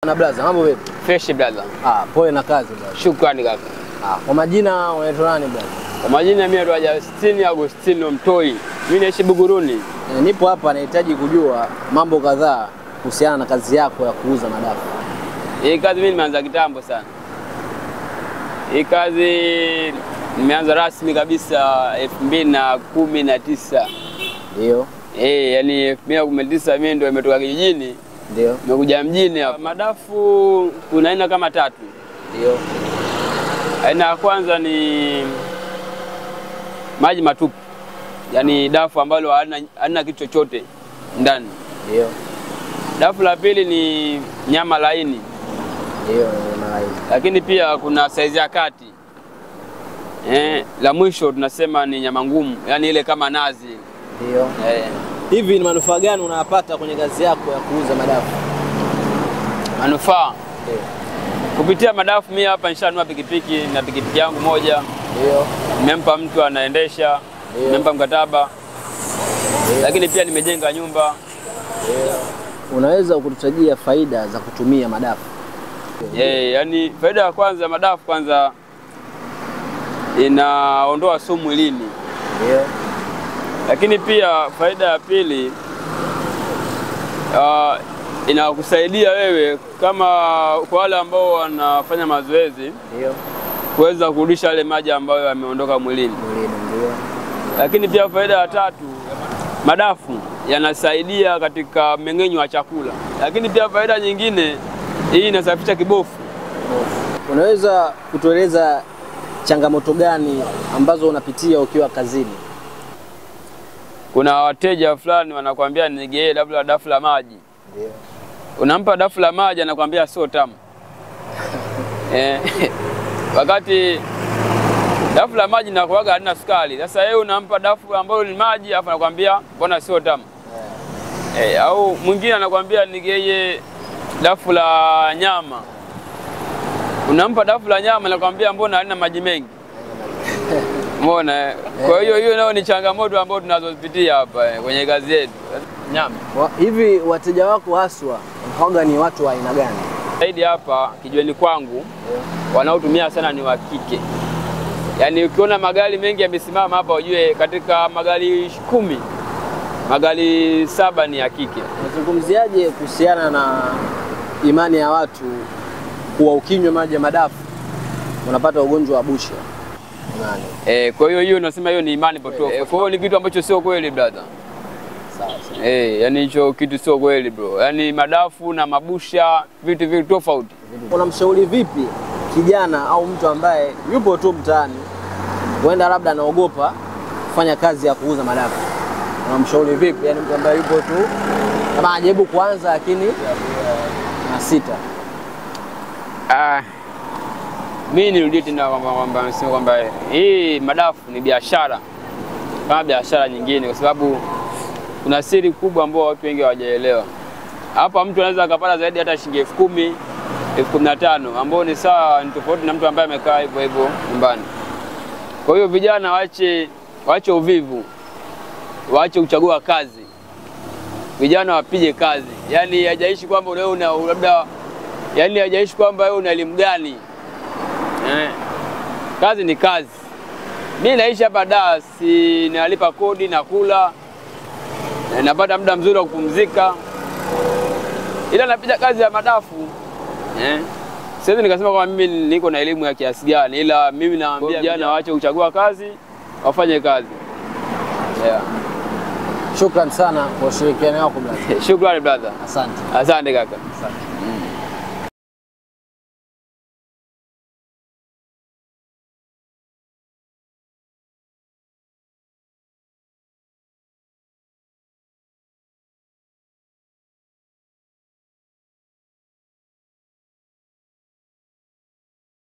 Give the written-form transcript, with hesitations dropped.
Na blaza, mambo vipi? Fresh blaza. Pole na kazi blaza. Shukrani kaka. Kwa majina unaitwa nani blaza? Kwa majina mimi ndo Justin Agostino Mtoi. Mimi naishi Buguruni. Nipo hapa nahitaji kujua mambo kadhaa kuhusiana na kazi yako ya kuuza madafu. Hii kazi mimi nimeanza kitambo sana. Hii kazi nimeanza rasmi kabisa 2019. Ndio. Yani 2019 mimi ndo nimetoka kijijini. Ndio. Nimekuja mjini hapa. Madafu kuna aina kama 3. Ndio. Aina ya kwanza ni maji matupu. Yaani dafu ambalo halina kitu chochote ndani. Ndio. Dafu la pili ni nyama laini. Ndio, nyama laini. Lakini pia kuna size ya kati. La mwisho tunasema ni nyama ngumu, yani ile kama nazi. Ndio. Hivi ni manufaa gani unayapata kwenye kazi yako ya kuuza madafu? Manufaa? Kupitia madafu mimi hapa nishanunua pikipiki na pikipiki yangu moja. Ndio. Nimempa mtu anaendesha, nimempa mkataba. Lakini pia nimejenga nyumba. Unaweza kututajia faida za kutumia madafu? Yani faida ya kwanza ya madafu kwanza inaondoa sumu mwilini. Ndio. Lakini pia faida ya pili inakusaidia wewe kama kwa wale ambao wanafanya mazoezi, ndio, kuweza kurudisha yale maji ambayo yameondoka mwilini. Ndio. Lakini pia faida ya tatu, madafu yanasaidia katika mmeng'enyo wa chakula. Lakini pia faida nyingine, hii inasafisha kibofu. Unaweza kutueleza changamoto gani ambazo unapitia ukiwa kazini? Kuna wateja fulani wanakuambia nigee labda dafu la maji. Ndio. Unampa dafu la maji anakuambia sio tamu. Wakati dafu la maji linakuwaga halina sukari. Sasa yeye unampa dafu ambalo ni maji afa anakuambia mbona sio tamu. Au mwingine anakuambia nigee dafu la nyama. Unampa dafu la nyama anakuambia mbona halina maji mengi. Umeona? Kwa hiyo nao ni changamoto ambazo tunazozipitia hapa kwenye kazi yetu. Nyama. Hivi wateja wako haswa wanaoga ni watu wa aina gani? Zaidi hapa kijiweni kwangu wanaotumia sana ni wa kike. Yaani ukiona magari mengi yamesimama hapa ujue katika magari 10 magari 7 ni ya kike. Unazungumziaje kuhusiana na imani ya watu kuwa ukinywa maji ya madafu unapata ugonjwa wa busha? Kwa hiyo unasema hiyo ni imani potofu. Kwa hiyo ni kitu ambacho sio kweli brother. Sawa. Yani hicho kitu sio kweli bro. Yani madafu na mabusha vitu tofauti. Unamshauri vipi kijana au mtu ambaye yupo tu mtaani, huenda labda anaogopa kufanya kazi ya kuuza madafu? Unamshauri vipi? Yani mtu ambaye yupo tu kama anajaribu kuanza lakini na sita. Mimi nirudie tena kwamba hii madafu ni biashara kama biashara nyingine, kwa sababu kuna siri kubwa ambayo watu wengi hawajaelewa. Hapa mtu anaweza akapata zaidi hata shilingi 10,000, 15,000 ambao ni sawa, ni tofauti na mtu ambaye amekaa hivyo nyumbani. Kwa hiyo vijana waache uvivu, waache kuchagua kazi. Vijana wapige kazi. Yani hajaishi kwamba wewe una labda, yani hajaishi kwamba wewe una elimu gani. Kazi ni kazi. Mimi naishi hapa Dar, si nalipa kodi na kula. Napata muda mzuri wa kupumzika. Ila napiga kazi ya madafu. Siwezi nikasema kwamba mimi niko na elimu ya kiasi gani, ila mimi naambia vijana waache kuchagua kazi, wafanye kazi. Shukrani sana kwa ushirikiano wako brother. Shukrani brother. Asante. Asante kaka. Asante.